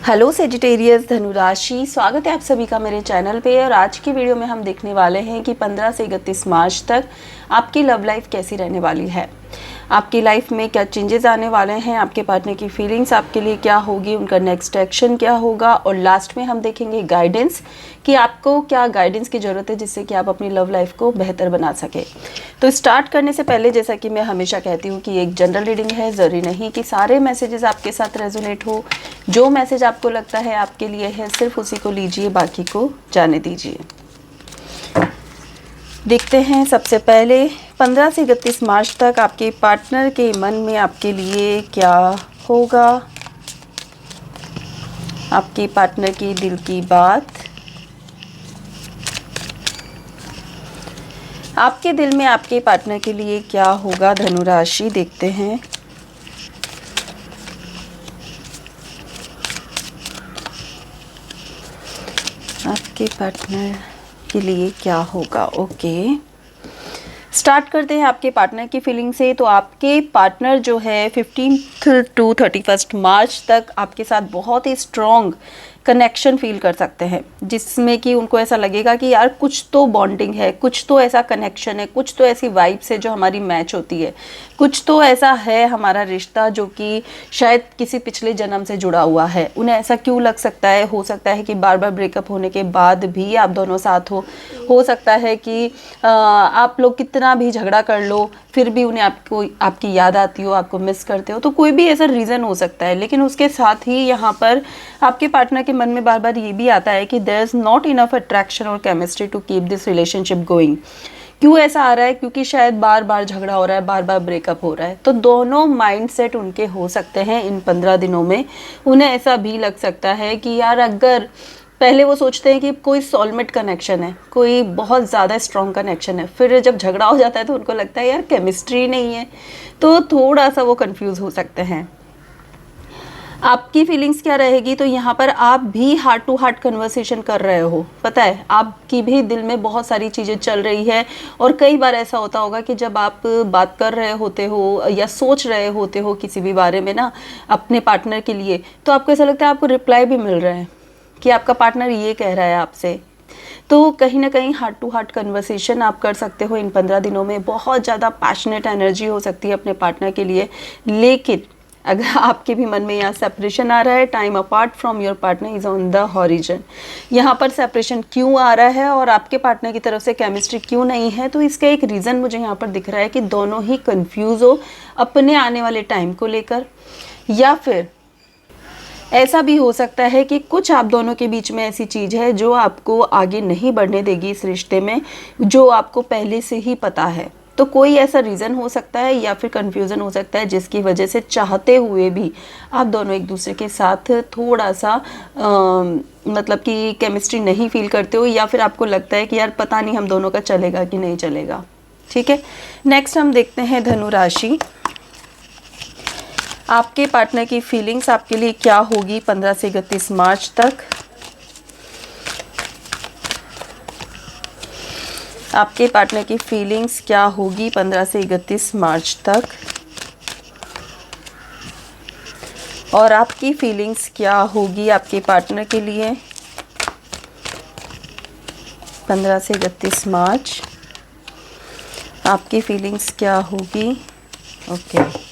Hello Sagittarius धनुराशि, स्वागत है आप सभी का मेरे चैनल पे। और आज की वीडियो में हम देखने वाले हैं कि 15 से 31 मार्च तक आपकी लव लाइफ कैसी रहने वाली है, आपकी लाइफ में क्या चेंजेस आने वाले हैं, आपके पार्टनर की फीलिंग्स आपके लिए क्या होगी, उनका नेक्स्ट एक्शन क्या होगा, और लास्ट में हम देखेंगे गाइडेंस कि आपको क्या गाइडेंस की ज़रूरत है जिससे कि आप अपनी लव लाइफ को बेहतर बना सके। तो स्टार्ट करने से पहले जैसा कि मैं हमेशा कहती हूँ कि एक जनरल रीडिंग है, ज़रूरी नहीं कि सारे मैसेजेस आपके साथ रेजोनेट हो। जो मैसेज आपको लगता है आपके लिए है सिर्फ उसी को लीजिए, बाकी को जाने दीजिए। देखते हैं सबसे पहले 15 से 31 मार्च तक आपके पार्टनर के मन में आपके लिए क्या होगा, आपके पार्टनर की दिल की बात। आपके दिल में आपके पार्टनर के लिए क्या होगा धनुराशि, देखते हैं। आपके पार्टनर के लिए क्या होगा। ओके, स्टार्ट करते हैं आपके पार्टनर की फीलिंग से। तो आपके पार्टनर जो है 15 टू 31 मार्च तक आपके साथ बहुत ही स्ट्रॉन्ग कनेक्शन फील कर सकते हैं, जिसमें कि उनको ऐसा लगेगा कि यार कुछ तो बॉन्डिंग है, कुछ तो ऐसा कनेक्शन है, कुछ तो ऐसी वाइब्स है जो हमारी मैच होती है, कुछ तो ऐसा है हमारा रिश्ता जो कि शायद किसी पिछले जन्म से जुड़ा हुआ है। उन्हें ऐसा क्यों लग सकता है? हो सकता है कि बार बार ब्रेकअप होने के बाद भी आप दोनों साथ हो सकता है कि आप लोग कितना भी झगड़ा कर लो फिर भी उन्हें आपकी याद आती हो, आपको मिस करते हो। तो कोई भी ऐसा रीज़न हो सकता है, लेकिन उसके साथ ही यहाँ पर आपके पार्टनर के मन में बार बार ये भी आता है कि there is not enough attraction और chemistry to keep this relationship going. क्यों ऐसा आ रहा है? क्योंकि शायद बार बार झगड़ा हो रहा है, बार बार ब्रेकअप हो रहा है। तो दोनों माइंडसेट उनके हो सकते हैं इन 15 दिनों में। उन्हें ऐसा भी लग सकता है कि यार अगर पहले वो सोचते हैं कि कोई सोलमेट कनेक्शन है, कोई बहुत ज़्यादा स्ट्रॉन्ग कनेक्शन है, फिर जब झगड़ा हो जाता है तो उनको लगता है यार केमिस्ट्री नहीं है, तो थोड़ा सा वो कंफ्यूज हो सकते हैं। आपकी फीलिंग्स क्या रहेगी? तो यहाँ पर आप भी हार्ट टू हार्ट कन्वर्सेशन कर रहे हो। पता है आपकी भी दिल में बहुत सारी चीज़ें चल रही है, और कई बार ऐसा होता होगा कि जब आप बात कर रहे होते हो या सोच रहे होते हो किसी भी बारे में ना अपने पार्टनर के लिए, तो आपको ऐसा लगता है आपको रिप्लाई भी मिल रहा है कि आपका पार्टनर ये कह रहा है आपसे। तो कहीं ना कहीं हार्ट टू हार्ट कन्वर्सेशन आप कर सकते हो इन 15 दिनों में। बहुत ज़्यादा पैशनेट एनर्जी हो सकती है अपने पार्टनर के लिए। लेकिन अगर आपके भी मन में यहाँ सेपरेशन आ रहा है, time apart from your partner is on the horizon. यहाँ पर सेपरेशन क्यों आ रहा है और आपके पार्टनर की तरफ से केमिस्ट्री क्यों नहीं है? तो इसका एक रीज़न मुझे यहाँ पर दिख रहा है कि दोनों ही कंफ्यूज हो अपने आने वाले टाइम को लेकर, या फिर ऐसा भी हो सकता है कि कुछ आप दोनों के बीच में ऐसी चीज़ है जो आपको आगे नहीं बढ़ने देगी इस रिश्ते में, जो आपको पहले से ही पता है। तो कोई ऐसा रीज़न हो सकता है या फिर कन्फ्यूज़न हो सकता है जिसकी वजह से चाहते हुए भी आप दोनों एक दूसरे के साथ थोड़ा सा मतलब कि केमिस्ट्री नहीं फील करते हो, या फिर आपको लगता है कि यार पता नहीं हम दोनों का चलेगा कि नहीं चलेगा। ठीक है, नेक्स्ट हम देखते हैं धनु राशि। आपके पार्टनर की फीलिंग्स आपके लिए क्या होगी 15 से 31 मार्च तक। आपके पार्टनर की फीलिंग्स क्या होगी 15 से 31 मार्च तक, और आपकी फीलिंग्स क्या होगी आपके पार्टनर के लिए 15 से 31 मार्च। आपकी फीलिंग्स क्या होगी? ओके,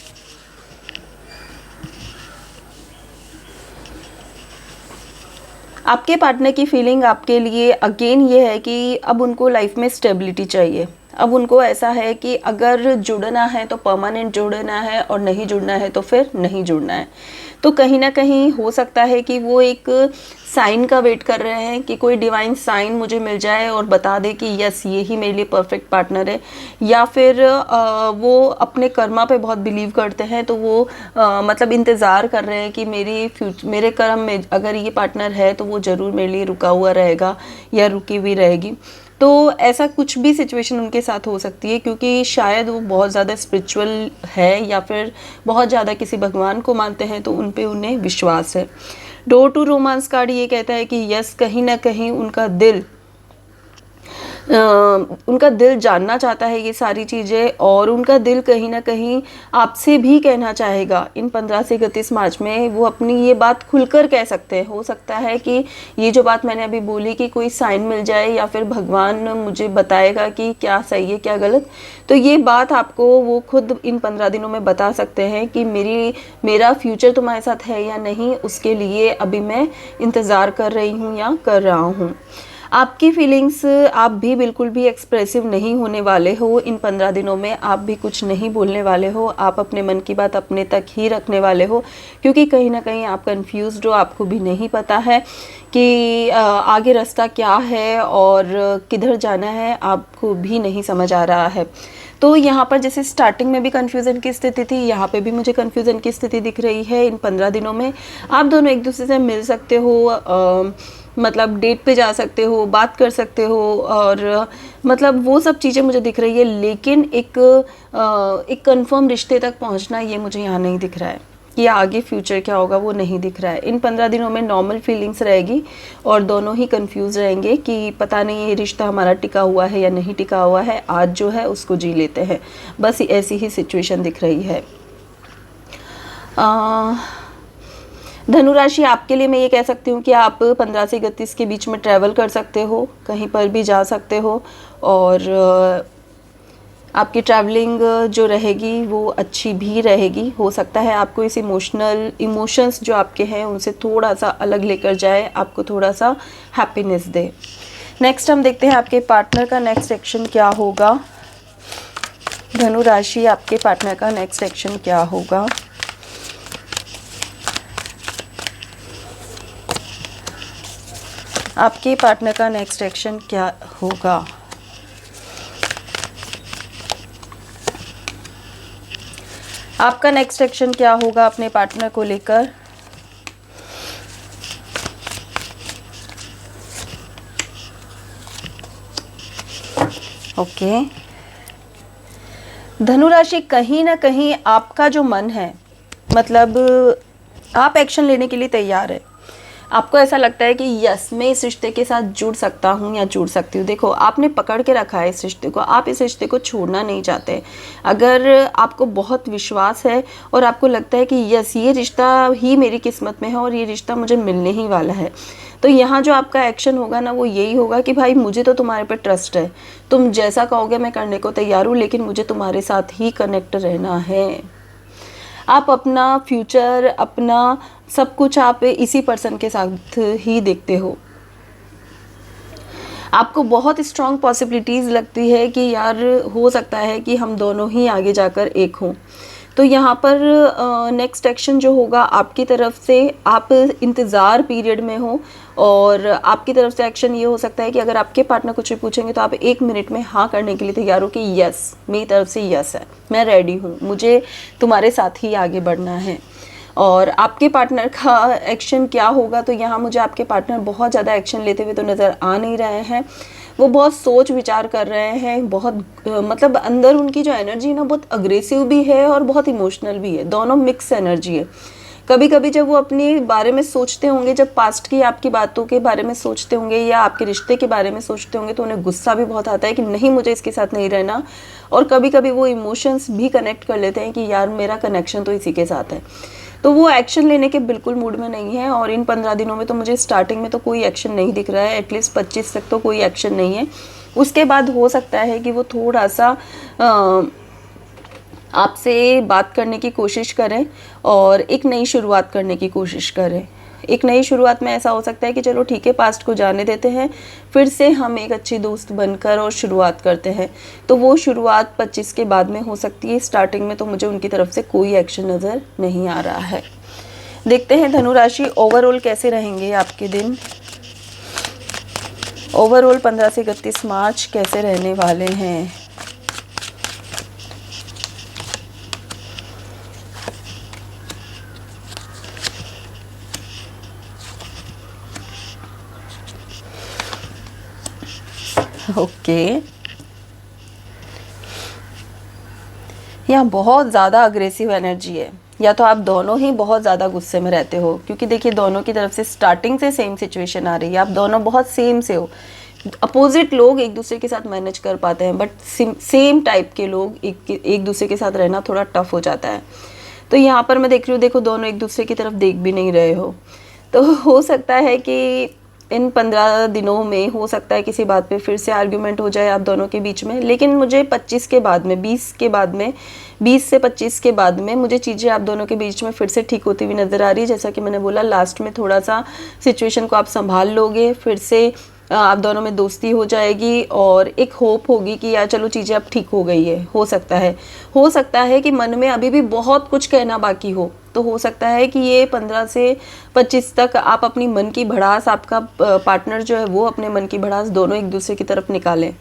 आपके पार्टनर की फीलिंग आपके लिए अगेन ये है कि अब उनको लाइफ में स्टेबिलिटी चाहिए। अब उनको ऐसा है कि अगर जुड़ना है तो परमानेंट जुड़ना है, और नहीं जुड़ना है तो फिर नहीं जुड़ना है। तो कहीं ना कहीं हो सकता है कि वो एक साइन का वेट कर रहे हैं कि कोई डिवाइन साइन मुझे मिल जाए और बता दे कि यस ये ही मेरे लिए परफेक्ट पार्टनर है। या फिर वो अपने कर्मा पे बहुत बिलीव करते हैं, तो वो मतलब इंतज़ार कर रहे हैं कि मेरे कर्म में अगर ये पार्टनर है तो वो ज़रूर मेरे लिए रुका हुआ रहेगा या रुकी हुई रहेगी। तो ऐसा कुछ भी सिचुएशन उनके साथ हो सकती है, क्योंकि शायद वो बहुत ज़्यादा स्पिरिचुअल है या फिर बहुत ज़्यादा किसी भगवान को मानते हैं, तो उन पे उन्हें विश्वास है। डोर टू रोमांस कार्ड ये कहता है कि यस, कहीं ना कहीं उनका दिल उनका दिल जानना चाहता है ये सारी चीज़ें, और उनका दिल कहीं ना कहीं आपसे भी कहना चाहेगा इन 15 से 31 मार्च में। वो अपनी ये बात खुलकर कह सकते हैं। हो सकता है कि ये जो बात मैंने अभी बोली कि कोई साइन मिल जाए या फिर भगवान मुझे बताएगा कि क्या सही है क्या गलत, तो ये बात आपको वो खुद इन 15 दिनों में बता सकते हैं कि मेरा फ्यूचर तुम्हारे साथ है या नहीं, उसके लिए अभी मैं इंतज़ार कर रही हूँ या कर रहा हूँ। आपकी फीलिंग्स आप भी बिल्कुल भी एक्सप्रेसिव नहीं होने वाले हो इन 15 दिनों में। आप भी कुछ नहीं बोलने वाले हो। आप अपने मन की बात अपने तक ही रखने वाले हो, क्योंकि कहीं ना कहीं आप कंफ्यूज्ड हो। आपको भी नहीं पता है कि आगे रास्ता क्या है और किधर जाना है, आपको भी नहीं समझ आ रहा है। तो यहाँ पर जैसे स्टार्टिंग में भी कन्फ्यूज़न की स्थिति थी, यहाँ पे भी मुझे कन्फ्यूज़न की स्थिति दिख रही है। इन 15 दिनों में आप दोनों एक दूसरे से मिल सकते हो, मतलब डेट पे जा सकते हो, बात कर सकते हो, और मतलब वो सब चीज़ें मुझे दिख रही है। लेकिन एक कंफर्म रिश्ते तक पहुंचना ये मुझे यहाँ नहीं दिख रहा है कि आगे फ्यूचर क्या होगा, वो नहीं दिख रहा है। इन 15 दिनों में नॉर्मल फीलिंग्स रहेगी और दोनों ही कंफ्यूज रहेंगे कि पता नहीं ये रिश्ता हमारा टिका हुआ है या नहीं टिका हुआ है। आज जो है उसको जी लेते हैं, बस ऐसी ही सिचुएशन दिख रही है। धनु राशि, आपके लिए मैं ये कह सकती हूँ कि आप 15 से 31 के बीच में ट्रैवल कर सकते हो, कहीं पर भी जा सकते हो, और आपकी ट्रैवलिंग जो रहेगी वो अच्छी भी रहेगी। हो सकता है आपको इस इमोशंस जो आपके हैं उनसे थोड़ा सा अलग लेकर जाए, आपको थोड़ा सा हैप्पीनेस दे। नेक्स्ट हम देखते हैं आपके पार्टनर का नेक्स्ट एक्शन क्या होगा। धनु राशि, आपके पार्टनर का नेक्स्ट एक्शन क्या होगा। आपके पार्टनर का नेक्स्ट एक्शन क्या होगा। आपका नेक्स्ट एक्शन क्या होगा अपने पार्टनर को लेकर। ओके, धनु राशि, कहीं ना कहीं आपका जो मन है, मतलब आप एक्शन लेने के लिए तैयार है। आपको ऐसा लगता है कि यस, मैं इस रिश्ते के साथ जुड़ सकता हूँ या जुड़ सकती हूँ। देखो, आपने पकड़ के रखा है इस रिश्ते को, आप इस रिश्ते को छोड़ना नहीं चाहते। अगर आपको बहुत विश्वास है और आपको लगता है कि यस, ये रिश्ता ही मेरी किस्मत में है और ये रिश्ता मुझे मिलने ही वाला है, तो यहाँ जो आपका एक्शन होगा ना, वो यही होगा कि भाई मुझे तो तुम्हारे पे ट्रस्ट है, तुम जैसा कहोगे मैं करने को तैयार हूँ, लेकिन मुझे तुम्हारे साथ ही कनेक्ट रहना है। आप अपना फ्यूचर, अपना सब कुछ आप इसी पर्सन के साथ ही देखते हो। आपको बहुत स्ट्रॉन्ग पॉसिबिलिटीज़ लगती है कि यार हो सकता है कि हम दोनों ही आगे जाकर एक हों। तो यहाँ पर नेक्स्ट एक्शन जो होगा आपकी तरफ से, आप इंतज़ार पीरियड में हो, और आपकी तरफ से एक्शन ये हो सकता है कि अगर आपके पार्टनर कुछ भी पूछेंगे तो आप 1 मिनट में हाँ करने के लिए तैयार हो कि यस, मेरी तरफ से यस है, मैं रेडी हूँ, मुझे तुम्हारे साथ ही आगे बढ़ना है। और आपके पार्टनर का एक्शन क्या होगा, तो यहाँ मुझे आपके पार्टनर बहुत ज़्यादा एक्शन लेते हुए तो नज़र आ नहीं रहे हैं। वो बहुत सोच विचार कर रहे हैं, बहुत मतलब अंदर उनकी जो एनर्जी है ना, बहुत अग्रेसिव भी है और बहुत इमोशनल भी है, दोनों मिक्स एनर्जी है। कभी कभी जब वो अपने बारे में सोचते होंगे, जब पास्ट की आपकी बातों के बारे में सोचते होंगे या आपके रिश्ते के बारे में सोचते होंगे, तो उन्हें गुस्सा भी बहुत आता है कि नहीं, मुझे इसके साथ नहीं रहना। और कभी कभी वो इमोशंस भी कनेक्ट कर लेते हैं कि यार मेरा कनेक्शन तो इसी के साथ है। तो वो एक्शन लेने के बिल्कुल मूड में नहीं है। और इन 15 दिनों में तो मुझे स्टार्टिंग में तो कोई एक्शन नहीं दिख रहा है, एटलीस्ट 25 तक तो कोई एक्शन नहीं है। उसके बाद हो सकता है कि वो थोड़ा सा आपसे बात करने की कोशिश करें और एक नई शुरुआत करने की कोशिश करें। एक नई शुरुआत में ऐसा हो सकता है कि चलो ठीक है, पास्ट को जाने देते हैं, फिर से हम एक अच्छी दोस्त बनकर और शुरुआत करते हैं। तो वो शुरुआत 25 के बाद में हो सकती है। स्टार्टिंग में तो मुझे उनकी तरफ से कोई एक्शन नज़र नहीं आ रहा है। देखते हैं धनु राशि ओवरऑल कैसे रहेंगे आपके दिन। ओवरऑल 15 से 31 मार्च कैसे रहने वाले हैं। ओके, यहाँ बहुत ज़्यादा अग्रेसिव एनर्जी है, या तो आप दोनों ही बहुत ज़्यादा गुस्से में रहते हो, क्योंकि देखिए दोनों की तरफ से स्टार्टिंग से सेम सिचुएशन आ रही है, आप दोनों बहुत सेम से हो। अपोजिट लोग एक दूसरे के साथ मैनेज कर पाते हैं, बट सेम टाइप के लोग एक दूसरे के साथ रहना थोड़ा टफ हो जाता है। तो यहाँ पर मैं देख रही हूँ, देखो दोनों एक दूसरे की तरफ देख भी नहीं रहे हो। तो हो सकता है कि इन 15 दिनों में हो सकता है किसी बात पे फिर से आर्ग्यूमेंट हो जाए आप दोनों के बीच में। लेकिन मुझे 25 के बाद में, 20 के बाद में, 20 से 25 के बाद में मुझे चीज़ें आप दोनों के बीच में फिर से ठीक होती हुई नज़र आ रही है। जैसा कि मैंने बोला, लास्ट में थोड़ा सा सिचुएशन को आप संभाल लोगे, फिर से आप दोनों में दोस्ती हो जाएगी और एक होप होगी कि यार चलो चीज़ें अब ठीक हो गई है। हो सकता है कि मन में अभी भी बहुत कुछ कहना बाकी हो, तो हो सकता है कि ये 15 से 25 तक आप अपनी मन की भड़ास, आपका पार्टनर जो है वो अपने मन की भड़ास दोनों एक दूसरे की तरफ निकालें।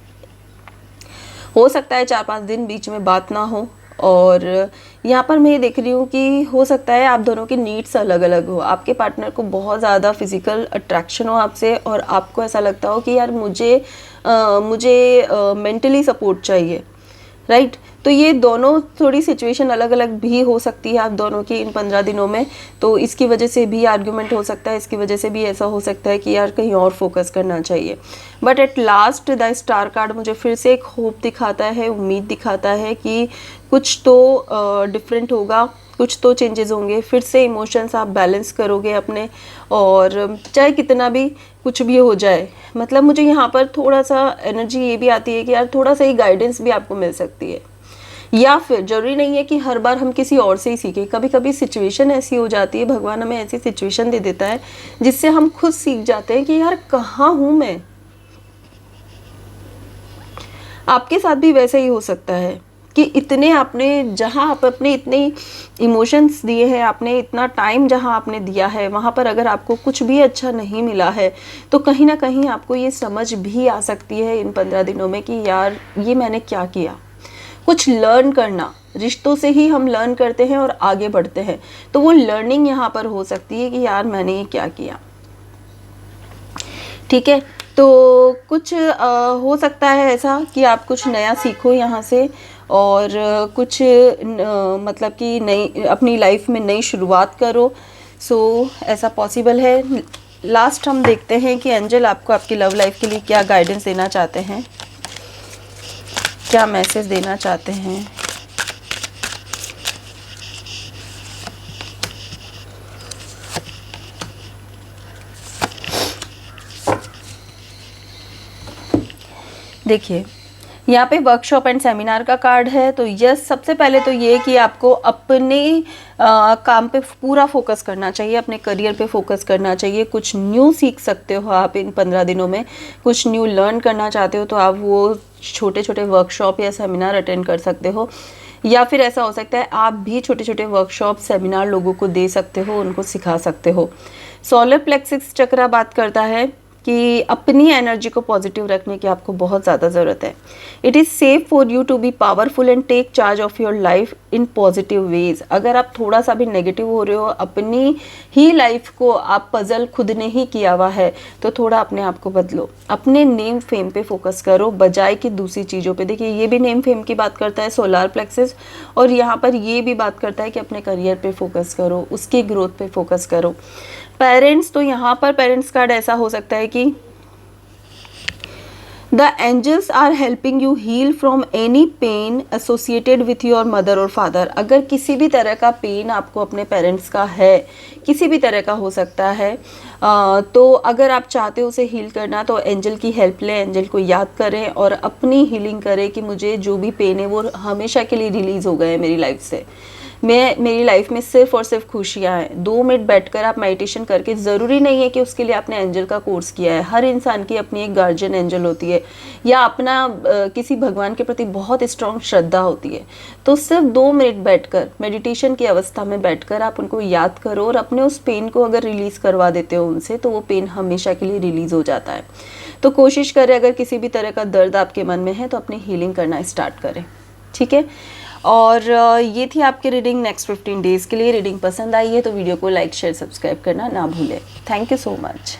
हो सकता है 4-5 दिन बीच में बात ना हो। और यहाँ पर मैं ये देख रही हूँ कि हो सकता है आप दोनों की नीड्स अलग अलग हो। आपके पार्टनर को बहुत ज़्यादा फिजिकल अट्रैक्शन हो आपसे, और आपको ऐसा लगता हो कि यार मुझे मेंटली सपोर्ट चाहिए, राइट। तो ये दोनों थोड़ी सिचुएशन अलग अलग भी हो सकती है आप दोनों की इन 15 दिनों में। तो इसकी वजह से भी आर्ग्यूमेंट हो सकता है, इसकी वजह से भी ऐसा हो सकता है कि यार कहीं और फोकस करना चाहिए। But at last the star card मुझे फिर से एक होप दिखाता है, उम्मीद दिखाता है कि कुछ तो डिफरेंट होगा, कुछ तो चेंजेस होंगे। फिर से इमोशंस आप बैलेंस करोगे अपने, और चाहे कितना भी कुछ भी हो जाए, मतलब मुझे यहाँ पर थोड़ा सा एनर्जी ये भी आती है कि यार थोड़ा सा ही गाइडेंस भी आपको मिल सकती है। या फिर जरूरी नहीं है कि हर बार हम किसी और से ही सीखें, कभी कभी सिचुएशन ऐसी हो जाती है, भगवान हमें ऐसी सिचुएशन दे देता है जिससे हम खुद सीख जाते हैं कि यार कहाँ हूँ मैं। आपके साथ भी वैसे ही हो सकता है कि इतने आपने, जहाँ आप अपने इतने इमोशंस दिए हैं, आपने इतना टाइम जहाँ आपने दिया है, वहाँ पर अगर आपको कुछ भी अच्छा नहीं मिला है, तो कहीं ना कहीं आपको ये समझ भी आ सकती है इन 15 दिनों में कि यार ये मैंने क्या किया। कुछ लर्न करना, रिश्तों से ही हम लर्न करते हैं और आगे बढ़ते हैं। तो वो लर्निंग यहाँ पर हो सकती है कि यार मैंने ये क्या किया, ठीक है। तो कुछ हो सकता है ऐसा कि आप कुछ नया सीखो यहाँ से, और कुछ मतलब कि नई अपनी लाइफ में नई शुरुआत करो। सो ऐसा पॉसिबल है। लास्ट हम देखते हैं कि एंजल आपको आपकी लव लाइफ के लिए क्या गाइडेंस देना चाहते हैं, क्या मैसेज देना चाहते हैं। देखिए, यहाँ पे वर्कशॉप एंड सेमिनार का कार्ड है। तो यस, सबसे पहले तो ये कि आपको अपने काम पे पूरा फोकस करना चाहिए, अपने करियर पे फोकस करना चाहिए। कुछ न्यू सीख सकते हो आप इन 15 दिनों में, कुछ न्यू लर्न करना चाहते हो तो आप वो छोटे छोटे वर्कशॉप या सेमिनार अटेंड कर सकते हो। या फिर ऐसा हो सकता है आप भी छोटे छोटे वर्कशॉप सेमिनार लोगों को दे सकते हो, उनको सिखा सकते हो। सोलर प्लेक्सिस चक्रा बात करता है कि अपनी एनर्जी को पॉजिटिव रखने की आपको बहुत ज़्यादा ज़रूरत है। It is safe for you to be powerful and take charge of your life in positive ways. अगर आप थोड़ा सा भी नेगेटिव हो रहे हो, अपनी ही लाइफ को आप पजल खुद ने ही किया हुआ है, तो थोड़ा अपने आप को बदलो, अपने नेम फेम पे फोकस करो बजाय कि दूसरी चीज़ों पे। देखिए, ये भी नेम फेम की बात करता है सोलार प्लेक्सिस, और यहाँ पर ये भी बात करता है कि अपने करियर पे फोकस करो, उसकी ग्रोथ पे फोकस करो। पेरेंट्स, तो यहाँ पर पेरेंट्स कार्ड ऐसा हो सकता है कि the angels are helping you heal from any pain associated with your mother और फादर। अगर किसी भी तरह का पेन आपको अपने पेरेंट्स का है, किसी भी तरह का हो सकता है, तो अगर आप चाहते हो उसे हील करना, तो एंजल की हेल्प लें, एंजल को याद करें और अपनी हीलिंग करें कि मुझे जो भी पेन है वो हमेशा के लिए रिलीज़ हो गए मेरी लाइफ से। मेरी लाइफ में सिर्फ और सिर्फ खुशियाँ हैं। 2 मिनट बैठकर आप मेडिटेशन करके, ज़रूरी नहीं है कि उसके लिए आपने एंजल का कोर्स किया है। हर इंसान की अपनी एक गार्जियन एंजल होती है, या अपना किसी भगवान के प्रति बहुत स्ट्रॉन्ग श्रद्धा होती है। तो सिर्फ 2 मिनट बैठकर, मेडिटेशन की अवस्था में बैठकर आप उनको याद करो, और अपने उस पेन को अगर रिलीज़ करवा देते हो उनसे, तो वो पेन हमेशा के लिए रिलीज़ हो जाता है। तो कोशिश करें, अगर किसी भी तरह का दर्द आपके मन में है तो अपनी हीलिंग करना स्टार्ट करें, ठीक है। और ये थी आपकी रीडिंग नेक्स्ट 15 डेज़ के लिए। रीडिंग पसंद आई है तो वीडियो को लाइक, शेयर, सब्सक्राइब करना ना भूलें। Thank you so much.